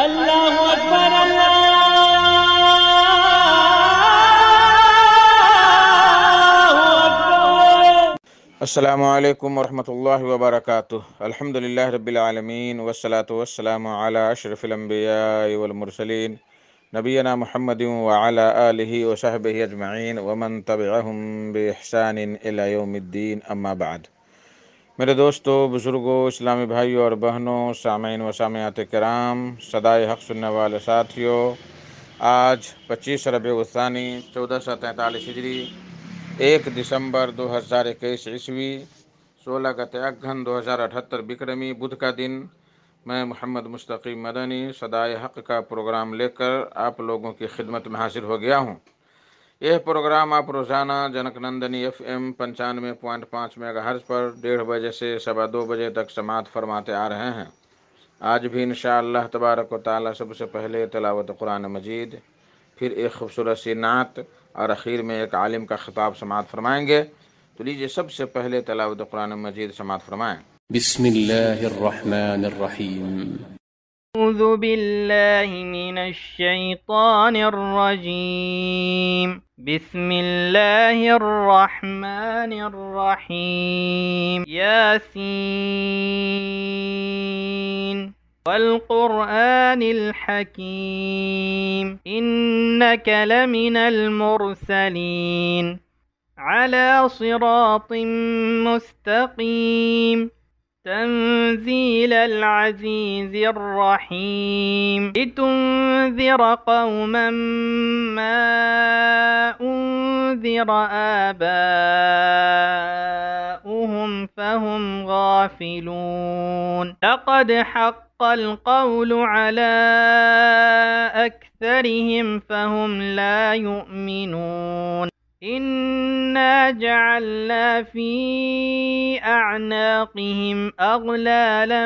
اللہ اکبر اللہ اکبر۔ السلام علیکم ورحمۃ اللہ وبرکاتہ۔ الحمدللہ رب العالمین والصلاة والسلام علی اشرف الانبیاء والمرسلین نبینا محمد وعلی آلہ وصحبہ اجمعین ومن تبعہم بإحسان الی یوم الدین، اما بعد۔ میرے دوستو، بزرگوں، اسلامی بھائیوں اور بہنوں، سامعین و سامعات کرام، صدائے حق سننے والے ساتھیوں، آج 25 ربیع الثانی 1443 ہجری، 1 دسمبر 2021 عیسوی، 16 اگہن 2078 بکرمی، بدھ کا دن، میں محمد مستقیم مدنی صدائے حق کا پروگرام لے کر آپ لوگوں کی خدمت میں حاضر ہو گیا ہوں۔ یہ پروگرام آپ روزانہ junk Nandini FM 95.5 mega hertz پر 1:30 بجے سے 2:15 بجے تک سماعت فرماتے آ رہے ہیں۔ آج بھی انشاءاللہ تبارک و تعالی سب سے پہلے تلاوت قرآن مجید، پھر ایک خوبصورت سی نعت اور اخیر میں ایک عالم کا خطاب سماعت فرمائیں گے۔ تو لیجیے سب سے پہلے تلاوت قرآن مجید سماعت فرمائیں۔ بسم اللہ الرحمن الرحیم۔ اعوذ باللہ من الشیطان الرجیم، بسم اللہ الرحمن الرحیم، یاسین والقرآن الحکیم، انک لمن المرسلین علی صراط مستقیم، تنزيل العزيز الرحيم، لتنذر قوما ما أنذر آباؤهم فهم غافلون، لقد حق القول على أكثرهم فهم لا يؤمنون، إنا جعلنا في أعناقهم أغلالا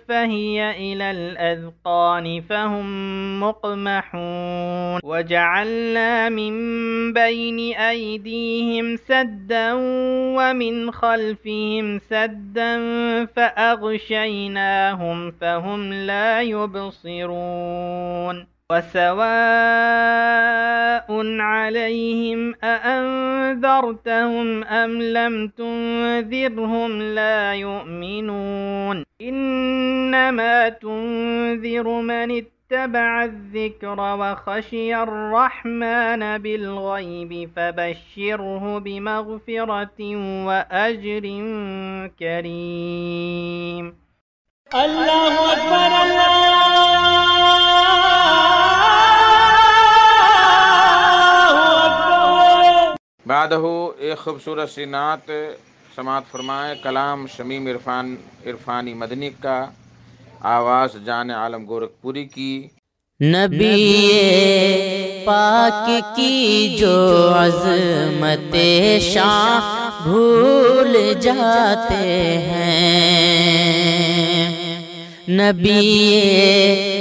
فهي إلى الأذقان فهم مقمحون، وجعلنا من بين أيديهم سدا ومن خلفهم سدا فأغشيناهم فهم لا يبصرون، وسواء عليهم أأنذرتهم أم لم تنذرهم لا يؤمنون، إنما تنذر من اتبع الذكر وخشي الرحمن بالغيب فبشره بمغفرة وأجر كريم۔ اللہ اکبر بعدہ ایک خوبصورت سی نعت سماعت فرمائیں، کلام شمیم عرفانی مدنی کا، آواز جان عالم گورکھپوری کی۔ نبی پاک کی جو عظمت شان بھول جاتے ہیں، نبی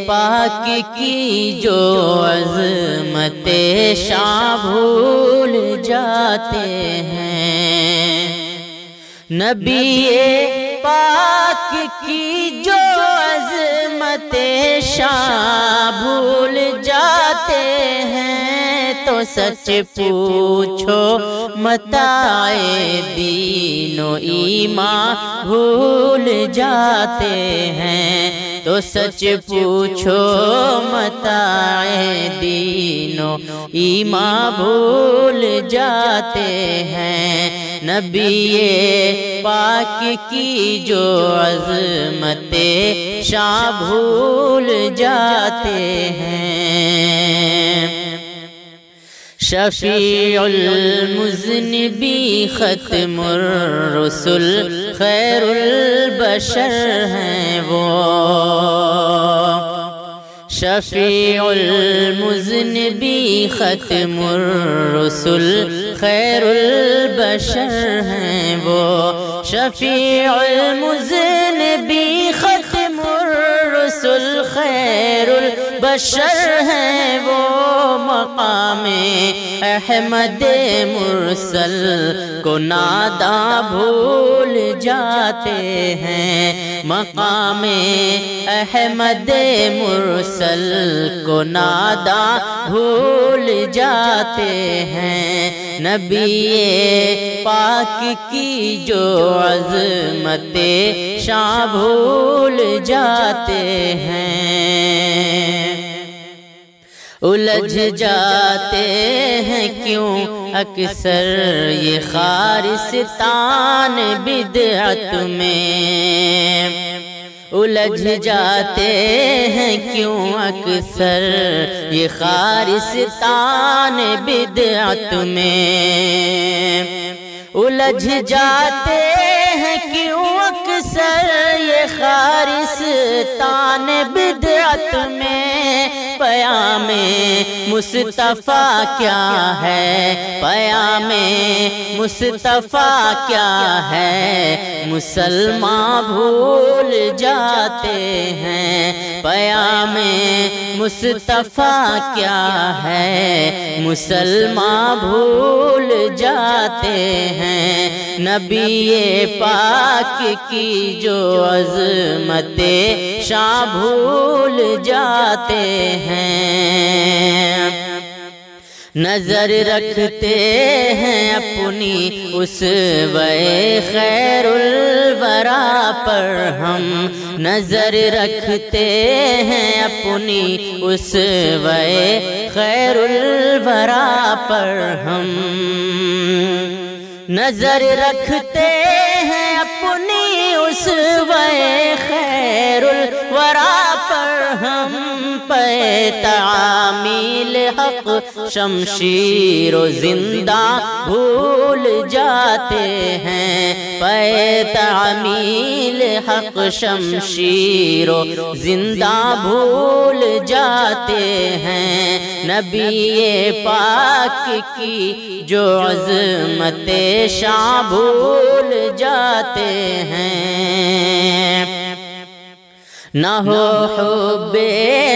پاک کی جو عظمت شان بھول جاتے ہیں، نبی پاک کی جو عظمت شان بھول جاتے ہیں، تو سچ پوچھو متاع دین و ایمان بھول جاتے ہیں، تو سچ پوچھو متاع دین و ایمان بھول جاتے ہیں، نبی پاک کی جو عظمت شان بھول جاتے ہیں۔ شفیع المذنبین ختم الرسل خیر البشر ہیں وہ، شفیع المذنبین ختم الرسل خیر البشر ہیں وہ، شفیع المذنبین ختم الرسل خیر البشر ہیں وہ، مقام احمد مرسل کو ناداں بھول جاتے ہیں، مقام احمد مرسل مرسل کو نادا بھول جاتے ہیں، نبی پاک کی جو عظمت شان بھول جاتے ہیں۔ الجھ جاتے ہیں کیوں اکثر یہ خارستان بدعت میں، الجھ جاتے ہیں کیوں اکثر یہ خارستان بدعت میں، الجھ جاتے ہیں کیوں اکثر یہ خارستان بدعت میں۔ پیام مصطفیٰ کیا ہے، پیام مصطفیٰ کیا ہے، مسلمان بھول جاتے ہیں، پیام مصطفیٰ کیا ہے، مسلمان بھول جاتے ہیں، نبی پاک کی جو عظمت شان بھول جاتے ہیں۔ نظر رکھتے ہیں اپنی اسوہ خیر الورا پر ہم، نظر رکھتے ہیں اپنی اسوہ خیر الورا پر ہم، نظر رکھتے ہیں اپنی اسوہ خیر الورا پر ہم، پہ تعمیل حق شمشیر و زندہ بھول جاتے ہیں، پہ تعمیل حق شمشیر و زندہ بھول جاتے ہیں، نبی پاک کی جو عظمت شان بھول جاتے ہیں۔ نہ ہو حب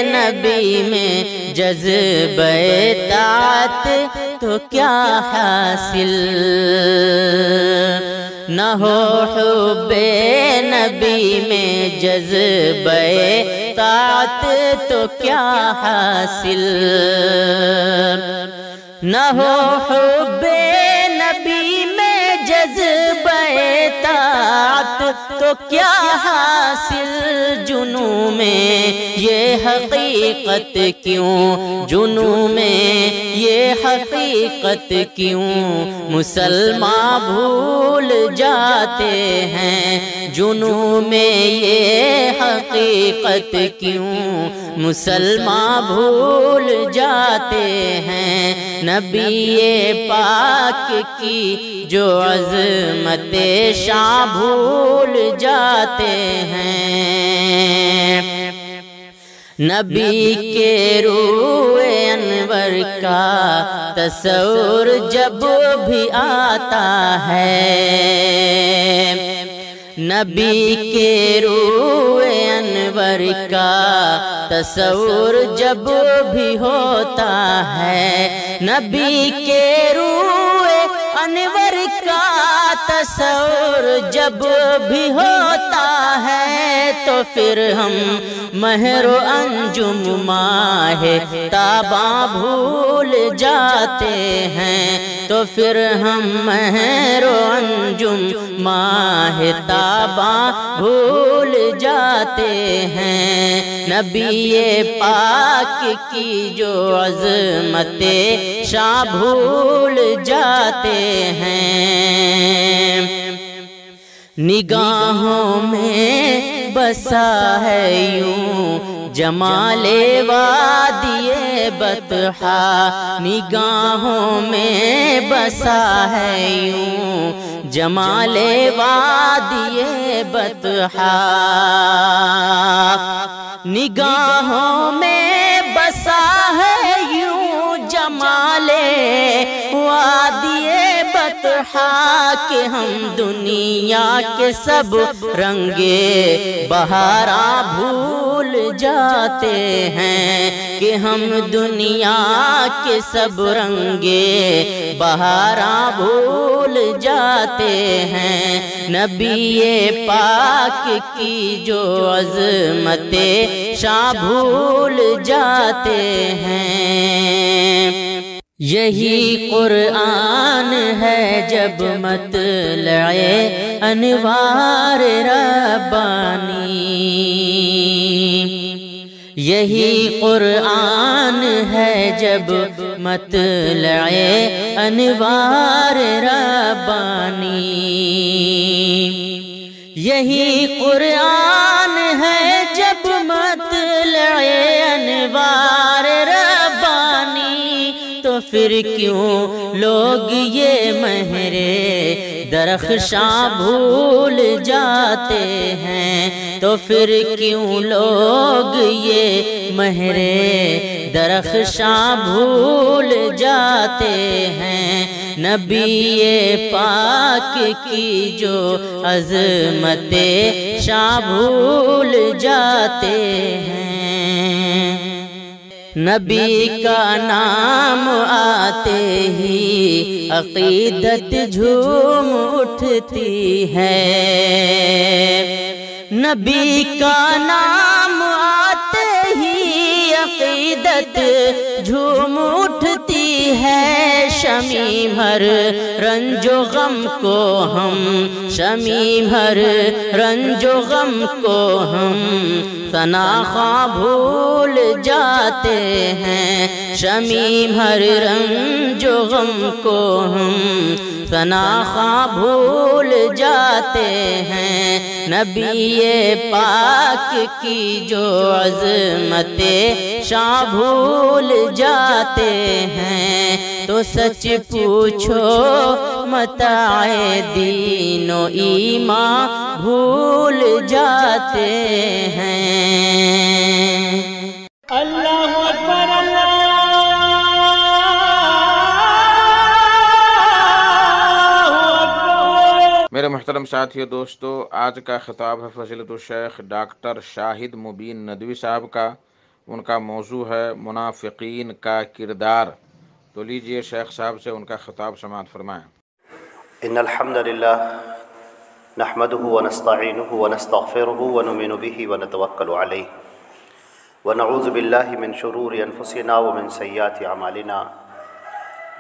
نبی میں جذبہ طاعت تو کیا حاصل، نہ ہو حب نبی میں جذبہ طاعت تو کیا حاصل، نہ ہو حب نبی میں جذبہ طاعت تو کیا حاصل، جنوں میں یہ حقیقت کیوں، جنوں میں یہ حقیقت کیوں مسلمان بھول جاتے ہیں، جنوں میں یہ حقیقت کیوں مسلمان بھول جاتے ہیں، نبی پاک کی جو عظمت شان بھول جاتے ہیں، نبی کے روح انور کا تصور جب بھی آتا ہے، نبی کے روح انور کا تصور جب بھی ہوتا ہے، نبی کے روح انور کا تصور جب بھی ہوتا ہے، تو پھر ہم مہر و انجم ماہ تاباں بھول جاتے ہیں، تو پھر ہم مہر و انجم ماہ تاباں بھول جاتے ہیں، نبی پاک کی جو عظمت شان بھول جاتے ہیں، نگاہوں میں بسا ہے یوں جمال وادی بطحا، نگاہوں میں بسا ہے یوں جمال وادی بطحا، نگاہوں میں بسا ہے یوں جمال وادی بطحا، کہ ہم دنیا کے سب رنگے بہاراں بھول جاتے ہیں، کہ ہم دنیا کے سب رنگے بہاراں بھول جاتے ہیں، نبی پاک کی جو عظمت شاہ بھول جاتے ہیں۔ یہی قرآن ہے جب مطلع انوار ربانی، یہی قرآن ہے جب مطلع انوار ربانی، یہی قرآن ہے جب مطلع انوار ربانی، تو پھر کیوں لوگ یہ مہر درخشاں بھول جاتے ہیں، تو پھر کیوں لوگ یہ مہر درخشاں بھول جاتے ہیں۔ نبی پاک کی جو عظمت شاہ بھول جاتے ہیں۔ نبی کا نام آتے ہی عقیدت جھوم اٹھتی ہے، نبی کا نام آتے ہی عقیدت جھوم اٹھتی ہے۔ شمیم ہر رنج و غم کو ہم، شمیم ہر رنج و غم کو ہم ثناخواں بھول جاتے ہیں، شمیم ہر رنج و غم کو ہم ثناخواں بھول جاتے ہیں۔ نبی پاک کی جو عظمت شاہ بھول جاتے ہیں، تو سچ پوچھو متاع دین و ایمان بھول جاتے ہیں۔ اللہ اکبر اللہ اکبر۔ میرے محترم ساتھیو دوستو، آج کا خطاب ہے فضیلت الشیخ ڈاکٹر شاہد مبین ندوی صاحب کا۔ ان کا موضوع ہے منافقین کا کردار۔ تو لیجئے شیخ صاحب سے ان کا خطاب سماعت فرمائیں۔ ان الحمد للہ نحمده ونستعینه ونستغفره ونؤمن به ونتوکل علیہ ونعوذ باللہ من شرور انفسنا ومن سیئات اعمالنا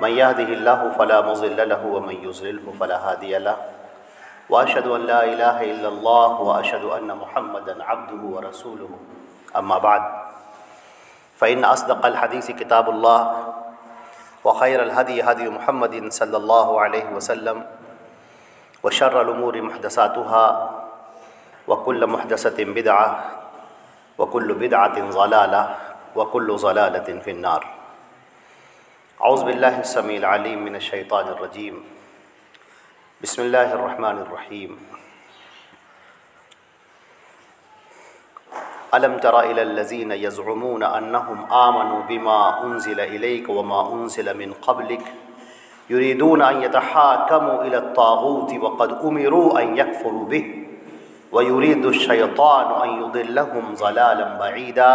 من يهده الله فلا مضل له ومن يضلل فلا هادي له واشهد ان لا اله الا الله واشهد ان محمدا عبده ورسوله اما بعد فان اصدق الحديث كتاب الله وخير الهدي هدي محمد صلى الله عليه وسلم وشر الأمور محدثاتها وكل محدثة بدعة وكل بدعة ضلالة وكل ضلالة في النار۔ أعوذ بالله السميع العليم من الشيطان الرجيم، بسم الله الرحمن الرحيم۔ ألم تر إلى الذين يزعمون أنهم آمنوا بما أنزل إليك وما أنزل من قبلك يريدون أن يتحاكموا إلى الطاغوت وقد أمروا أن يكفروا به ويريد الشيطان أن يضلهم ضلالا بعيدا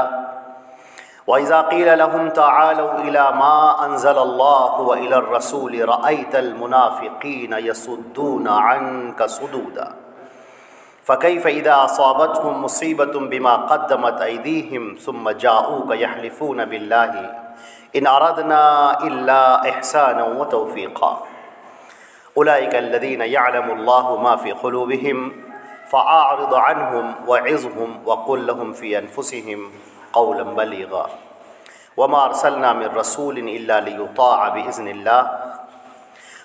وإذا قيل لهم تعالوا إلى ما أنزل الله وإلى الرسول رأيت المنافقين يصدون عنك صدودا فكيف إذا أصابتهم مصيبة بما قدمت أيديهم ثم جاءوك يحلفون بالله إن أردنا إلا إحسانا وتوفيقا أولئك الذين يعلم الله ما في قلوبهم فأعرض عنهم وعظهم وقل لهم في أنفسهم قولا بليغا وما أرسلنا من رسول إلا ليطاع بإذن الله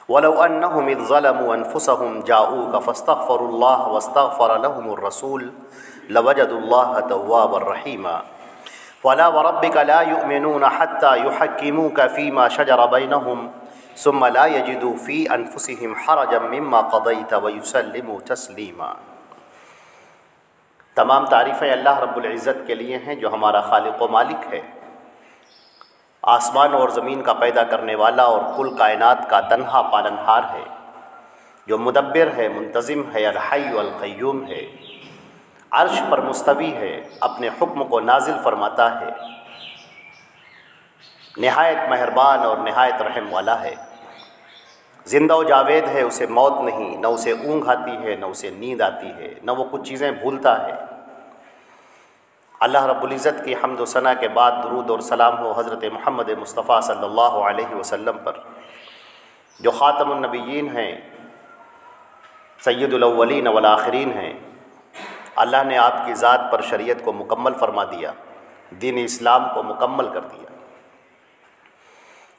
ولو أنهم إذ ظلموا أنفسهم جاءوك فاستغفروا الله واستغفر لهم الرسول لوجدوا الله توابا رحيما فلا وربك لا يؤمنون حتى يحكموك فيما شجر بينهم ثم لا يجدوا في أنفسهم حرجا مما قضيت ويسلموا تسليما۔ تمام تعریفیں اللہ رب العزت کے لیے ہیں جو ہمارا خالق و مالک ہے، آسمان اور زمین کا پیدا کرنے والا اور کل کائنات کا تنہا پالنہار ہے، جو مدبر ہے، منتظم ہے، الحی والقیوم ہے، عرش پر مستوی ہے، اپنے حکم کو نازل فرماتا ہے، نہایت مہربان اور نہایت رحم والا ہے، زندہ و جاوید ہے، اسے موت نہیں، نہ اسے اونگ آتی ہے، نہ اسے نیند آتی ہے، نہ وہ کچھ چیزیں بھولتا ہے۔ اللہ رب العزت کی حمد و ثنا کے بعد درود اور سلام ہو حضرت محمد مصطفیٰ صلی اللہ علیہ وسلم پر، جو خاتم النبیین ہیں، سید الاولین والآخرین ہیں۔ اللہ نے آپ کی ذات پر شریعت کو مکمل فرما دیا، دین اسلام کو مکمل کر دیا۔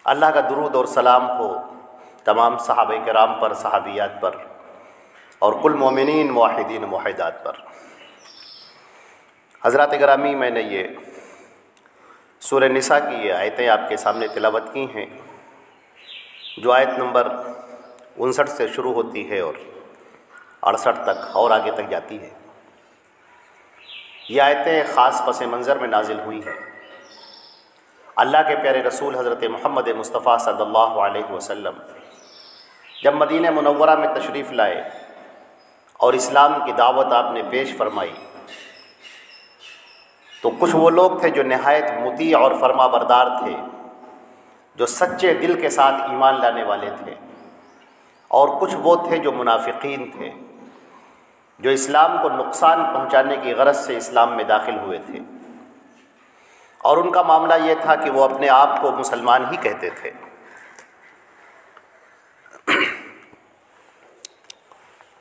اللہ کا درود اور سلام ہو تمام صحابہ کرام پر، صحابیات پر، اور کل مومنین موحدین موحدات پر۔ حضرات گرامی، میں نے یہ سورہ نساء کی یہ آیتیں آپ کے سامنے تلاوت کی ہیں، جو آیت نمبر 59 سے شروع ہوتی ہے اور 68 تک اور آگے تک جاتی ہے۔ یہ آیتیں خاص پس منظر میں نازل ہوئی ہیں۔ اللہ کے پیارے رسول حضرت محمد مصطفیٰ صلی اللہ علیہ وسلم جب مدینہ منورہ میں تشریف لائے اور اسلام کی دعوت آپ نے پیش فرمائی، تو کچھ وہ لوگ تھے جو نہایت مطیع اور فرما بردار تھے، جو سچے دل کے ساتھ ایمان لانے والے تھے، اور کچھ وہ تھے جو منافقین تھے، جو اسلام کو نقصان پہنچانے کی غرض سے اسلام میں داخل ہوئے تھے، اور ان کا معاملہ یہ تھا کہ وہ اپنے آپ کو مسلمان ہی کہتے تھے۔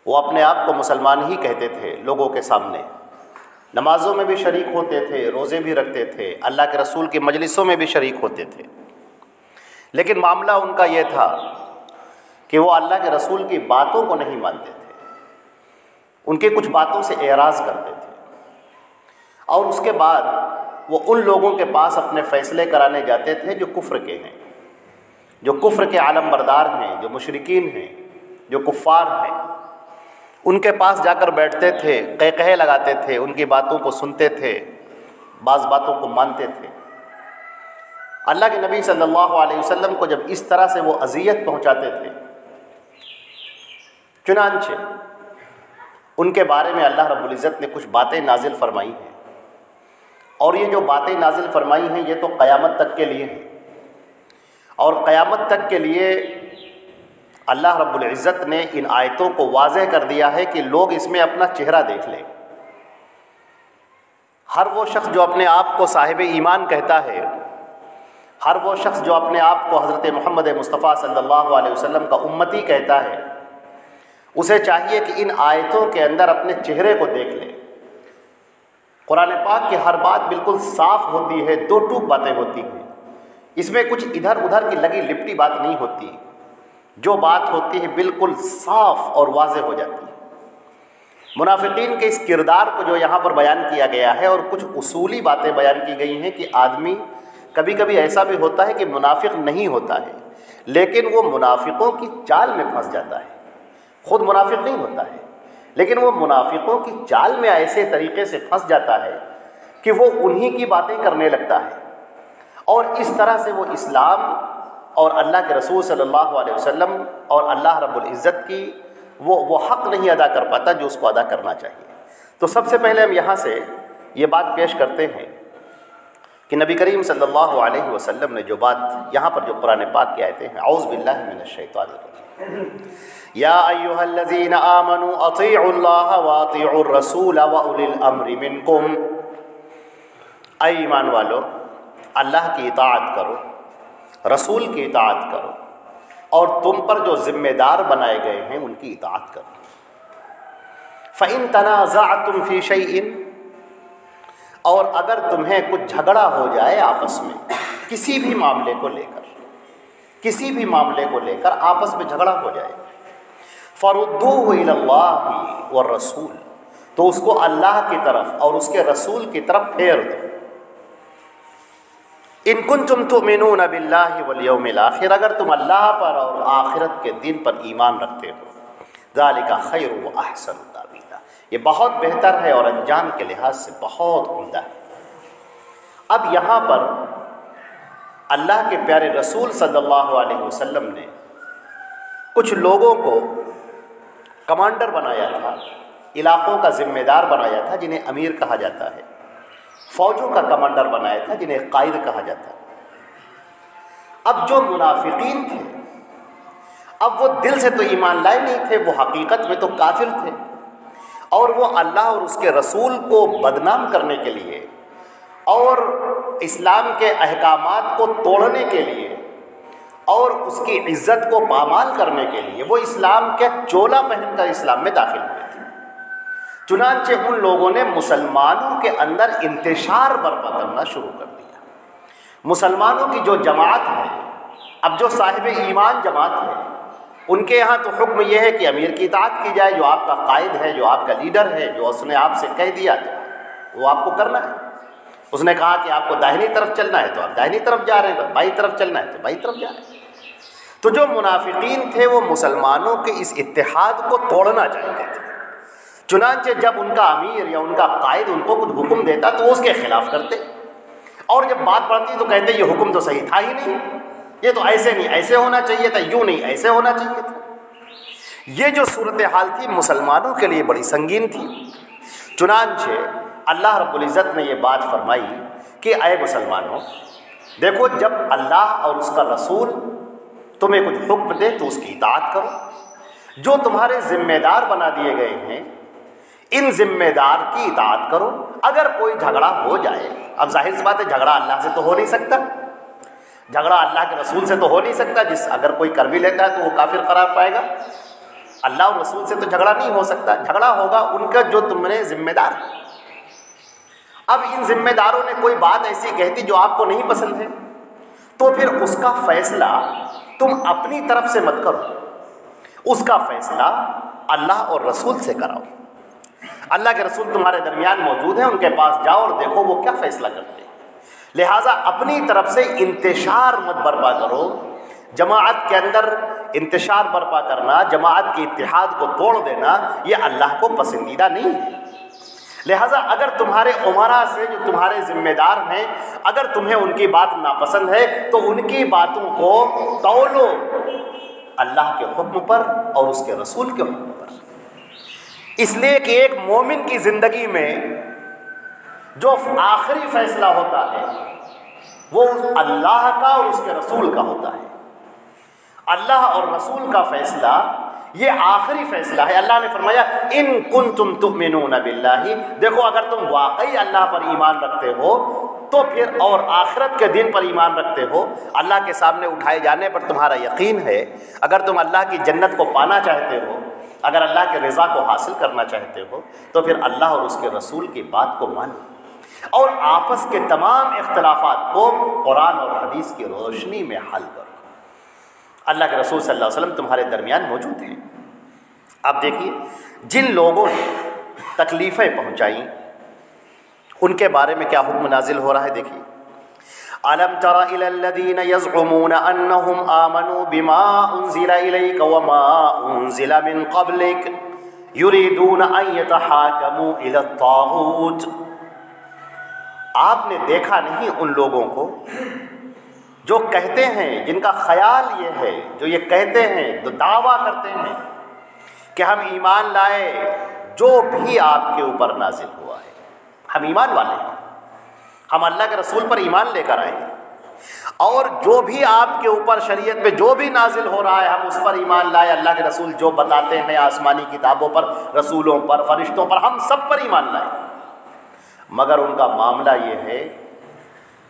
وہ اپنے آپ کو مسلمان ہی کہتے تھے لوگوں کے سامنے، نمازوں میں بھی شریک ہوتے تھے، روزے بھی رکھتے تھے، اللہ کے رسول کی مجلسوں میں بھی شریک ہوتے تھے، لیکن معاملہ ان کا یہ تھا کہ وہ اللہ کے رسول کی باتوں کو نہیں مانتے تھے، ان کی کچھ باتوں سے اعراض کرتے تھے، اور اس کے بعد وہ ان لوگوں کے پاس اپنے فیصلے کرانے جاتے تھے جو کفر کے ہیں، جو کفر کے عالم بردار ہیں، جو مشرکین ہیں، جو کفار ہیں۔ ان کے پاس جا کر بیٹھتے تھے، قہقہے لگاتے تھے، ان کی باتوں کو سنتے تھے، بعض باتوں کو مانتے تھے۔ اللہ کے نبی صلی اللہ علیہ وسلم کو جب اس طرح سے وہ اذیت پہنچاتے تھے، چنانچہ ان کے بارے میں اللہ رب العزت نے کچھ باتیں نازل فرمائی ہیں، اور یہ جو باتیں نازل فرمائی ہیں یہ تو قیامت تک کے لیے ہیں، اور قیامت تک کے لیے اللہ رب العزت نے ان آیتوں کو واضح کر دیا ہے کہ لوگ اس میں اپنا چہرہ دیکھ لیں۔ ہر وہ شخص جو اپنے آپ کو صاحب ایمان کہتا ہے، ہر وہ شخص جو اپنے آپ کو حضرت محمد مصطفیٰ صلی اللہ علیہ وسلم کا امتی کہتا ہے، اسے چاہیے کہ ان آیتوں کے اندر اپنے چہرے کو دیکھ لے۔ قرآن پاک کی ہر بات بالکل صاف ہوتی ہے، دو ٹوک باتیں ہوتی ہیں، اس میں کچھ ادھر ادھر کی لگی لپٹی بات نہیں ہوتی، جو بات ہوتی ہے بالکل صاف اور واضح ہو جاتی ہے۔ منافقین کے اس کردار کو جو یہاں پر بیان کیا گیا ہے، اور کچھ اصولی باتیں بیان کی گئی ہیں کہ آدمی کبھی کبھی ایسا بھی ہوتا ہے کہ منافق نہیں ہوتا ہے، لیکن وہ منافقوں کی چال میں پھنس جاتا ہے، خود منافق نہیں ہوتا ہے، لیکن وہ منافقوں کی چال میں ایسے طریقے سے پھنس جاتا ہے کہ وہ انہی کی باتیں کرنے لگتا ہے، اور اس طرح سے وہ اسلام اور اللہ کے رسول صلی اللہ علیہ وسلم اور اللہ رب العزت کی وہ حق نہیں ادا کر پاتا جو اس کو ادا کرنا چاہیے۔ تو سب سے پہلے ہم یہاں سے یہ بات پیش کرتے ہیں کہ نبی کریم صلی اللہ علیہ وسلم نے جو بات یہاں پر جو قرآن پاک کی آیتیں ہیں، اعوذ باللہ من الشیطان الرجیم، یا ایھا الذین آمنوا اطیعوا اللہ واطیعوا الرسول واولی الامر منکم، اے ایمان والو اللہ کی اطاعت کرو، رسول کی اطاعت کرو، اور تم پر جو ذمہ دار بنائے گئے ہیں ان کی اطاعت کرو۔ فَإِن تَنَازَعْتُمْ فِي شَيْءٍ، اور اگر تمہیں کچھ جھگڑا ہو جائے آپس میں کسی بھی معاملے کو لے کر، کسی بھی معاملے کو لے کر آپس میں جھگڑا ہو جائے، فَرُدُّوهُ إِلَى اللَّهِ وَالرَّسُولِ، تو اس کو اللہ کی طرف اور اس کے رسول کی طرف پھیر دو۔ ان کنتم تؤمنون باللہ والیوم الآخر، اگر تم اللہ پر اور آخرت کے دن پر ایمان رکھتے ہو، ذالک خیر واحسن تاویلا، یہ بہت بہتر ہے اور انجام کے لحاظ سے بہت عمدہ ہے۔ اب یہاں پر اللہ کے پیارے رسول صلی اللہ علیہ وسلم نے کچھ لوگوں کو کمانڈر بنایا تھا، علاقوں کا ذمہ دار بنایا تھا جنہیں امیر کہا جاتا ہے، فوجوں کا کمانڈر بنایا تھا جنہیں قائد کہا جاتا ہے۔ اب جو منافقین تھے، اب وہ دل سے تو ایمان لائے نہیں تھے، وہ حقیقت میں تو کافر تھے، اور وہ اللہ اور اس کے رسول کو بدنام کرنے کے لیے اور اسلام کے احکامات کو توڑنے کے لیے اور اس کی عزت کو پامال کرنے کے لیے وہ اسلام کے چولا پہن کر اسلام میں داخل ہوئے تھے۔ چنانچہ ان لوگوں نے مسلمانوں کے اندر انتشار برپا کرنا شروع کر دیا۔ مسلمانوں کی جو جماعت ہے، اب جو صاحب ایمان جماعت ہے، ان کے یہاں تو حکم یہ ہے کہ امیر کی اطاعت کی جائے، جو آپ کا قائد ہے، جو آپ کا لیڈر ہے، جو اس نے آپ سے کہہ دیا تو وہ آپ کو کرنا ہے۔ اس نے کہا کہ آپ کو داہنی طرف چلنا ہے تو آپ داہنی طرف جا رہے ہیں، بائیں طرف چلنا ہے تو بائیں طرف جا رہے ہیں۔ تو جو منافقین تھے وہ مسلمانوں کے اس اتحاد کو توڑنا چاہتے تھے، چنانچہ جب ان کا امیر یا ان کا قائد ان کو کچھ حکم دیتا تو اس کے خلاف کرتے، اور جب بات پڑتی تو کہتے یہ حکم تو صحیح تھا ہی نہیں، یہ تو ایسے نہیں ایسے ہونا چاہیے تھا، یوں نہیں ایسے ہونا چاہیے تھا۔ یہ جو صورتحال تھی مسلمانوں کے لیے بڑی سنگین تھی۔ چنانچہ اللہ رب العزت نے یہ بات فرمائی کہ اے مسلمانوں، دیکھو جب اللہ اور اس کا رسول تمہیں کچھ حکم دے تو اس کی اطاعت کرو، جو تمہارے ذمہ دار بنا دیے گئے ہیں ان ذمہ دار کی اطاعت کرو۔ اگر کوئی جھگڑا ہو جائے، اب ظاہر سی بات ہے جھگڑا اللہ سے تو ہو نہیں سکتا، جھگڑا اللہ کے رسول سے تو ہو نہیں سکتا، اگر کوئی کر بھی لیتا ہے تو وہ کافر قرار پائے گا۔ اللہ اور رسول سے تو جھگڑا نہیں ہو سکتا، جھگڑا ہوگا ان کا جو تم نے ذمہ دار ہے۔ اب ان ذمہ داروں نے کوئی بات ایسی کہتی جو آپ کو نہیں پسند ہے تو پھر اس کا فیصلہ تم اپنی طرف سے مت کرو، اس کا فیصلہ اللہ اور رسول سے کراؤ۔ اللہ کے رسول تمہارے درمیان موجود ہیں، ان کے پاس جاؤ اور دیکھو وہ کیا فیصلہ کرتے ہیں۔ لہٰذا اپنی طرف سے انتشار مت برپا کرو۔ جماعت کے اندر انتشار برپا کرنا، جماعت کے اتحاد کو توڑ دینا، یہ اللہ کو پسندیدہ نہیں ہے۔ لہٰذا اگر تمہارے عمراء سے جو تمہارے ذمہ دار ہیں، اگر تمہیں ان کی بات ناپسند ہے تو ان کی باتوں کو تولو اللہ کے حکم پر اور اس کے رسول کے حکم پر، اس لیے کہ ایک مومن کی زندگی میں جو آخری فیصلہ ہوتا ہے وہ اللہ کا اور اس کے رسول کا ہوتا ہے۔ اللہ اور رسول کا فیصلہ یہ آخری فیصلہ ہے۔ اللہ نے فرمایا ان کنتم تؤمنون باللہ، دیکھو اگر تم واقعی اللہ پر ایمان رکھتے ہو تو پھر اور آخرت کے دن پر ایمان رکھتے ہو، اللہ کے سامنے اٹھائے جانے پر تمہارا یقین ہے، اگر تم اللہ کی جنت کو پانا چاہتے ہو، اگر اللہ کے رضا کو حاصل کرنا چاہتے ہو تو پھر اللہ اور اس کے رسول کی بات کو مانو اور آپس کے تمام اختلافات کو قرآن اور حدیث کی روشنی میں حل کرو۔ اللہ کے رسول صلی اللہ علیہ وسلم تمہارے درمیان موجود ہیں۔ اب دیکھیے جن لوگوں نے تکلیفیں پہنچائیں ان کے بارے میں کیا حکم نازل ہو رہا ہے، دیکھیے أَلَمْ تَرَ إِلَى الَّذِينَ يَزْعُمُونَ أَنَّهُمْ آمَنُوا بِمَا أُنزِلَ إِلَيْكَ وَمَا أُنزِلَ مِن قَبْلِكَ يُرِيدُونَ أَن يَتَحَاكَمُوا إِلَى الطَّاغُوتِ۔ آپ نے دیکھا نہیں ان لوگوں کو جو کہتے ہیں، جن کا خیال یہ ہے، جو یہ کہتے ہیں، جو دعویٰ کرتے ہیں کہ ہم ایمان لائے جو بھی آپ کے اوپر نازل ہوا ہے، ہم ایمان والے ہیں، ہم اللہ کے رسول پر ایمان لے کر آئے ہیں، اور جو بھی آپ کے اوپر شریعت میں جو بھی نازل ہو رہا ہے ہم اس پر ایمان لائے۔ اللہ کے رسول جو بتاتے ہیں آسمانی کتابوں پر، رسولوں پر، فرشتوں پر، ہم سب پر ایمان لائے، مگر ان کا معاملہ یہ ہے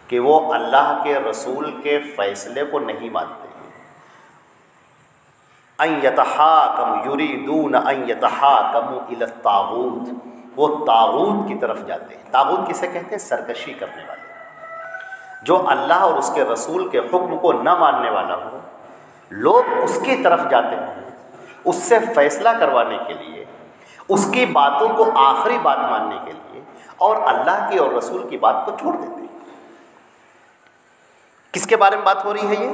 کہ وہ اللہ کے رسول کے فیصلے کو نہیں مانتے ہیں۔ ان یتحاکم یریدون ان یتحاکموا الی الطاغوت، وہ طاغوت کی طرف جاتے ہیں۔ طاغوت کسے کہتے ہیں؟ سرکشی کرنے والے، جو اللہ اور اس کے رسول کے حکم کو نہ ماننے والا ہو، لوگ اس کی طرف جاتے ہیں اس سے فیصلہ کروانے کے لیے، اس کی باتوں کو آخری بات ماننے کے لیے، اور اللہ کی اور رسول کی بات کو چھوڑ دیتے ہیں۔ کس کے بارے میں بات ہو رہی ہے؟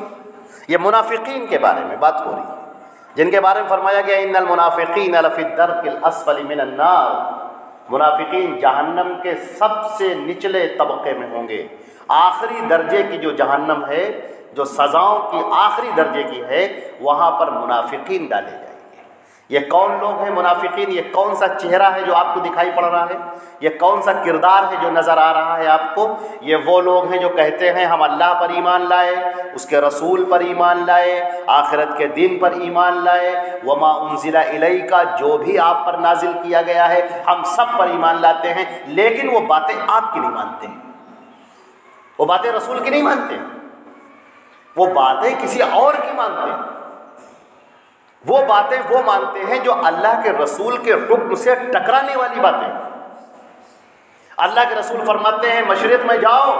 یہ منافقین کے بارے میں بات ہو رہی ہے، جن کے بارے میں فرمایا گیا ان المنافقین لفی الدرک الاسفل من النار، منافقین جہنم کے سب سے نچلے طبقے میں ہوں گے۔ آخری درجے کی جو جہنم ہے، جو سزاؤں کی آخری درجے کی ہے، وہاں پر منافقین ڈالے جائیں گے۔ یہ کون لوگ ہیں منافقین؟ یہ کون سا چہرہ ہے جو آپ کو دکھائی پڑ رہا ہے؟ یہ کون سا کردار ہے جو نظر آ رہا ہے آپ کو؟ یہ وہ لوگ ہیں جو کہتے ہیں ہم اللہ پر ایمان لائے، اس کے رسول پر ایمان لائے، آخرت کے دن پر ایمان لائے، وما انزل الیک، جو بھی آپ پر نازل کیا گیا ہے ہم سب پر ایمان لاتے ہیں، لیکن وہ باتیں آپ کی نہیں مانتے ہیں۔ وہ باتیں رسول کی نہیں مانتے، وہ باتیں کسی اور کی مانتے ہیں، وہ باتیں وہ مانتے ہیں جو اللہ کے رسول کے حکم سے ٹکرانے والی باتیں۔ اللہ کے رسول فرماتے ہیں مشرق میں جاؤ،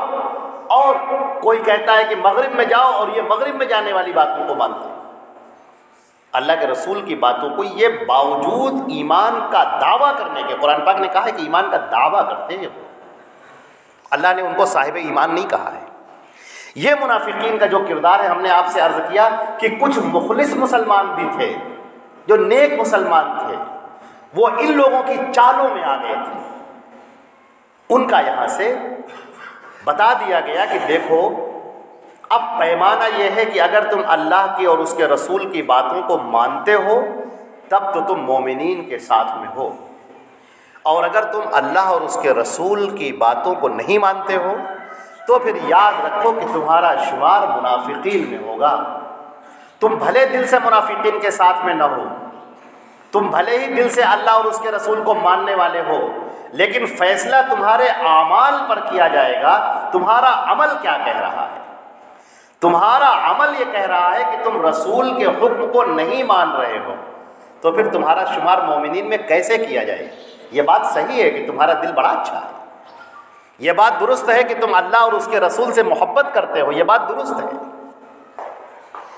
اور کوئی کہتا ہے کہ مغرب میں جاؤ، اور یہ مغرب میں جانے والی باتوں کو مانتے ہیں۔ اللہ کے رسول کی باتوں کو، یہ باوجود ایمان کا دعویٰ کرنے کے، قرآن پاک نے کہا ہے کہ ایمان کا دعویٰ کرتے ہیں وہ، اللہ نے ان کو صاحب ایمان نہیں کہا ہے۔ یہ منافقین کا جو کردار ہے، ہم نے آپ سے عرض کیا کہ کچھ مخلص مسلمان بھی تھے جو نیک مسلمان تھے، وہ ان لوگوں کی چالوں میں آ گئے تھے۔ ان کا یہاں سے بتا دیا گیا کہ دیکھو، اب پیمانہ یہ ہے کہ اگر تم اللہ کی اور اس کے رسول کی باتوں کو مانتے ہو تب تو تم مومنین کے ساتھ میں ہو، اور اگر تم اللہ اور اس کے رسول کی باتوں کو نہیں مانتے ہو تو پھر یاد رکھو کہ تمہارا شمار منافقین میں ہوگا۔ تم بھلے دل سے منافقین کے ساتھ میں نہ ہو، تم بھلے ہی دل سے اللہ اور اس کے رسول کو ماننے والے ہو، لیکن فیصلہ تمہارے اعمال پر کیا جائے گا۔ تمہارا عمل کیا کہہ رہا ہے؟ تمہارا عمل یہ کہہ رہا ہے کہ تم رسول کے حکم کو نہیں مان رہے ہو، تو پھر تمہارا شمار مومنین میں کیسے کیا جائے؟ یہ بات صحیح ہے کہ تمہارا دل بڑا اچھا ہے، یہ بات درست ہے کہ تم اللہ اور اس کے رسول سے محبت کرتے ہو، یہ بات درست ہے،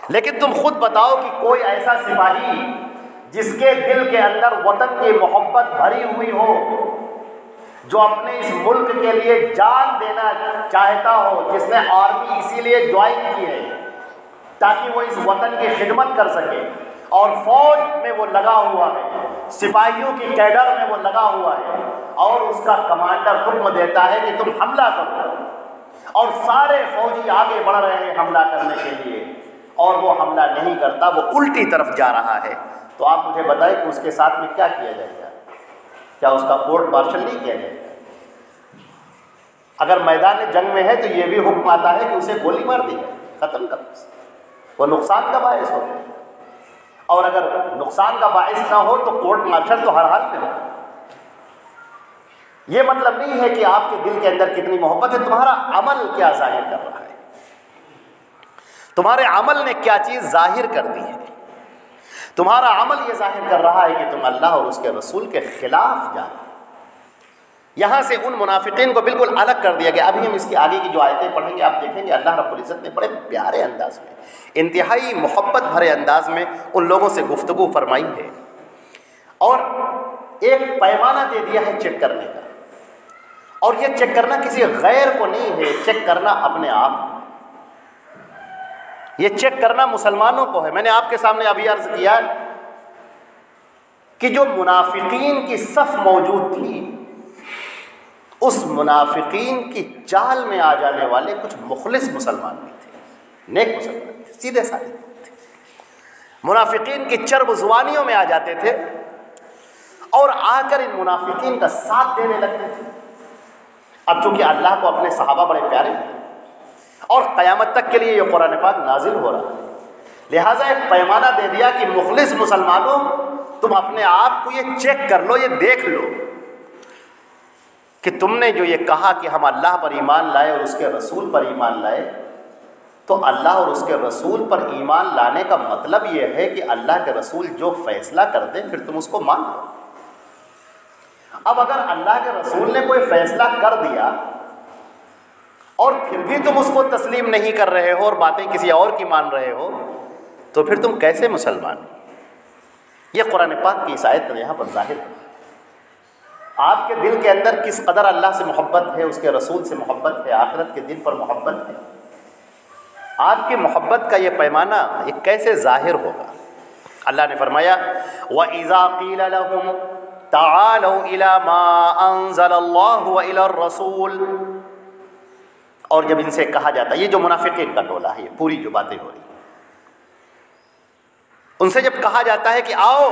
لیکن تم خود بتاؤ کہ کوئی ایسا سپاہی جس کے دل کے اندر وطن کی محبت بھری ہوئی ہو، جو اپنے اس ملک کے لیے جان دینا چاہتا ہو، جس نے آرمی اسی لیے جوائن کی ہے تاکہ وہ اس وطن کی خدمت کر سکے، اور فوج میں وہ لگا ہوا ہے، سپاہیوں کی کیڈر میں وہ لگا ہوا ہے، اور اس کا کمانڈر حکم دیتا ہے کہ تم حملہ کرو، اور سارے فوجی آگے بڑھ رہے ہیں حملہ کرنے کے لیے، اور وہ حملہ نہیں کرتا، وہ الٹی طرف جا رہا ہے، تو آپ مجھے بتائیں کہ اس کے ساتھ میں کیا کیا جائے گا؟ کیا اس کا کورٹ مارشل نہیں کیا جائے گا؟ اگر میدان جنگ میں ہے تو یہ بھی حکم آتا ہے کہ اسے گولی مار دی جائے، ختم کر دو، وہ نقصان کا باعث ہو جائے، اور اگر نقصان کا باعث نہ ہو تو کورٹ مارشل تو ہر حال میں ہو۔ یہ مطلب نہیں ہے کہ آپ کے دل کے اندر کتنی محبت ہے، تمہارا عمل کیا ظاہر کر رہا ہے، تمہارے عمل نے کیا چیز ظاہر کر دی ہے۔ تمہارا عمل یہ ظاہر کر رہا ہے کہ تم اللہ اور اس کے رسول کے خلاف جا رہے ہو۔ یہاں سے ان منافقین کو بالکل الگ کر دیا گیا۔ ابھی ہم اس کی آگے کی جو آیتیں پڑھیں گے آپ دیکھیں گے اللہ رب العزت نے بڑے پیارے انداز میں، انتہائی محبت بھرے انداز میں ان لوگوں سے گفتگو فرمائی ہے، اور ایک پیمانہ دے دیا ہے چیک کرنے کا، اور یہ چیک کرنا کسی غیر کو نہیں ہے، چیک کرنا اپنے آپ، یہ چیک کرنا مسلمانوں کو ہے۔ میں نے آپ کے سامنے ابھی عرض کیا کہ جو منافقین کی صف موجود تھی، اس منافقین کی چال میں آ جانے والے کچھ مخلص مسلمان بھی تھے، نیک مسلمان تھے، سیدھے سادے تھے، منافقین کی چرب زبانیوں میں آ جاتے تھے اور آ کر ان منافقین کا ساتھ دینے لگتے تھے۔ اب چونکہ اللہ کو اپنے صحابہ بڑے پیارے ہیں اور قیامت تک کے لیے یہ قرآن پاک نازل ہو رہا ہے، لہٰذا ایک پیمانہ دے دیا کہ مخلص مسلمانوں تم اپنے آپ کو یہ چیک کر لو، یہ دیکھ لو کہ تم نے جو یہ کہا کہ ہم اللہ پر ایمان لائے اور اس کے رسول پر ایمان لائے، تو اللہ اور اس کے رسول پر ایمان لانے کا مطلب یہ ہے کہ اللہ کے رسول جو فیصلہ کر دیں پھر تم اس کو مان لو۔ اب اگر اللہ کے رسول نے کوئی فیصلہ کر دیا اور پھر بھی تم اس کو تسلیم نہیں کر رہے ہو اور باتیں کسی اور کی مان رہے ہو، تو پھر تم کیسے مسلمان ہو؟ یہ قرآن پاک کی اس آیت میں یہاں پر ظاہر ہے۔ آپ کے دل کے اندر کس قدر اللہ سے محبت ہے، اس کے رسول سے محبت ہے، آخرت کے دن پر محبت ہے، آپ کی محبت کا یہ پیمانہ یہ کیسے ظاہر ہوگا؟ اللہ نے فرمایا وَإِذَا قِيلَ لَهُمْ تَعَالَوْا إِلَى مَا أَنزَلَ اللَّهُ وَإِلَى الرَّسُولِ، اور جب ان سے کہا جاتا ہے، یہ جو منافقین کا ٹولہ ہے، یہ پوری جو باتیں ہو رہی ہیں، ان سے جب کہا جاتا ہے کہ آؤ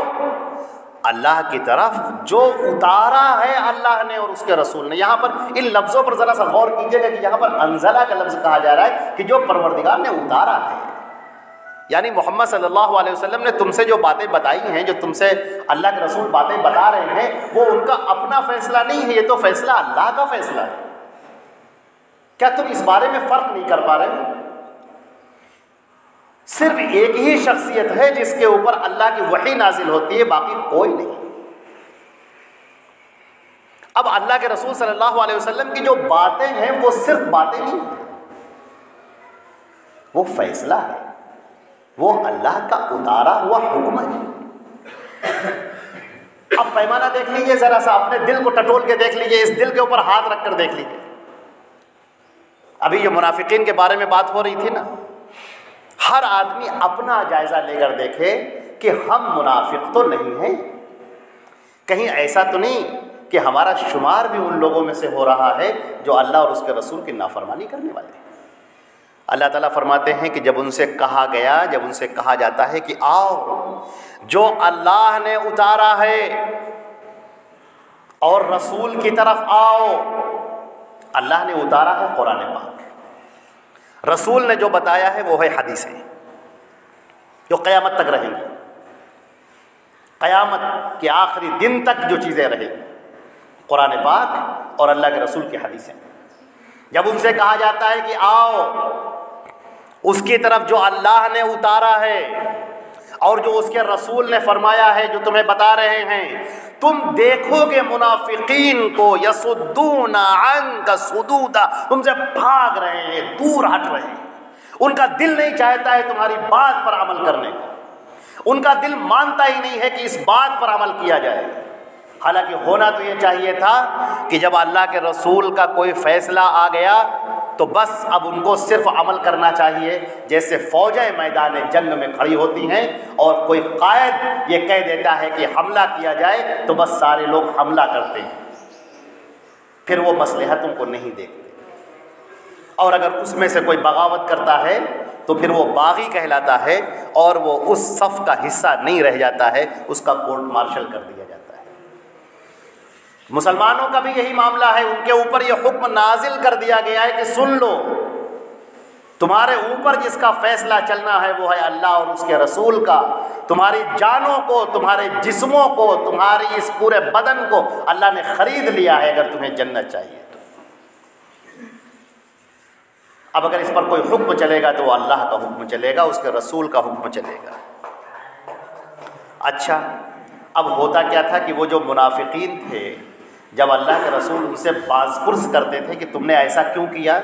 اللہ کی طرف جو اتارا ہے اللہ نے اور اس کے رسول نے، یہاں پر ان لفظوں پر ذرا سا غور کیجئے گا کہ یہاں پر انزلہ کا لفظ کہا جا رہا ہے کہ جو پروردگار نے اتارا ہے، یعنی محمد صلی اللہ علیہ وسلم نے تم سے جو باتیں بتائی ہیں، جو تم سے اللہ کے رسول باتیں بتا رہے ہیں، وہ ان کا اپنا فیصلہ نہیں ہے، یہ تو فیصلہ اللہ کا فیصلہ ہے۔ کیا تم اس بارے میں فرق نہیں کر پا رہے؟ صرف ایک ہی شخصیت ہے جس کے اوپر اللہ کی وحی نازل ہوتی ہے، باقی کوئی نہیں۔ اب اللہ کے رسول صلی اللہ علیہ وسلم کی جو باتیں ہیں وہ صرف باتیں نہیں ہیں، وہ فیصلہ ہے، وہ اللہ کا اتارا ہوا حکم ہے۔ اب پیمانہ دیکھ لیجئے ذرا سا، اپنے دل کو ٹٹول کے دیکھ لیجئے، اس دل کے اوپر ہاتھ رکھ کر دیکھ لیجئے۔ ابھی یہ منافقین کے بارے میں بات ہو رہی تھی نا، ہر آدمی اپنا جائزہ لے کر دیکھے کہ ہم منافق تو نہیں ہیں، کہیں ایسا تو نہیں کہ ہمارا شمار بھی ان لوگوں میں سے ہو رہا ہے جو اللہ اور اس کے رسول کی نافرمانی کرنے والے ہیں۔ اللہ تعالیٰ فرماتے ہیں کہ جب ان سے کہا گیا، جب ان سے کہا جاتا ہے کہ آؤ جو اللہ نے اتارا ہے اور رسول کی طرف آؤ۔ اللہ نے اتارا ہے قرآن پاک، رسول نے جو بتایا ہے وہ ہے حدیثیں جو قیامت تک رہیں گی، قیامت کے آخری دن تک جو چیزیں رہیں گی، قرآن پاک اور اللہ کے رسول کی حدیثیں۔ جب ان سے کہا جاتا ہے کہ آؤ اس کی طرف جو اللہ نے اتارا ہے اور جو اس کے رسول نے فرمایا ہے، جو تمہیں بتا رہے ہیں، تم دیکھو گے منافقین کو یصدون عنک صدودا، تم سے بھاگ رہے ہیں، دور ہٹ رہے ہیں، ان کا دل نہیں چاہتا ہے تمہاری بات پر عمل کرنے کو، ان کا دل مانتا ہی نہیں ہے کہ اس بات پر عمل کیا جائے۔ حالانکہ ہونا تو یہ چاہیے تھا کہ جب اللہ کے رسول کا کوئی فیصلہ آ گیا تو بس اب ان کو صرف عمل کرنا چاہیے، جیسے فوجیں میدان جنگ میں کھڑی ہوتی ہیں اور کوئی قائد یہ کہہ دیتا ہے کہ حملہ کیا جائے تو بس سارے لوگ حملہ کرتے ہیں، پھر وہ مصلحت ان کو نہیں دیکھتے، اور اگر اس میں سے کوئی بغاوت کرتا ہے تو پھر وہ باغی کہلاتا ہے اور وہ اس صف کا حصہ نہیں رہ جاتا ہے، اس کا کورٹ مارشل کر دیا جاتا ہے۔ مسلمانوں کا بھی یہی معاملہ ہے، ان کے اوپر یہ حکم نازل کر دیا گیا ہے کہ سن لو، تمہارے اوپر جس کا فیصلہ چلنا ہے وہ ہے اللہ اور اس کے رسول کا، تمہاری جانوں کو، تمہارے جسموں کو، تمہاری اس پورے بدن کو اللہ نے خرید لیا ہے اگر تمہیں جنت چاہیے تو۔ اب اگر اس پر کوئی حکم چلے گا تو وہ اللہ کا حکم چلے گا، اس کے رسول کا حکم چلے گا۔ اچھا، اب ہوتا کیا تھا کہ وہ جو منافقین تھے، جب اللہ کے رسول ان سے باز پرس کرتے تھے کہ تم نے ایسا کیوں کیا،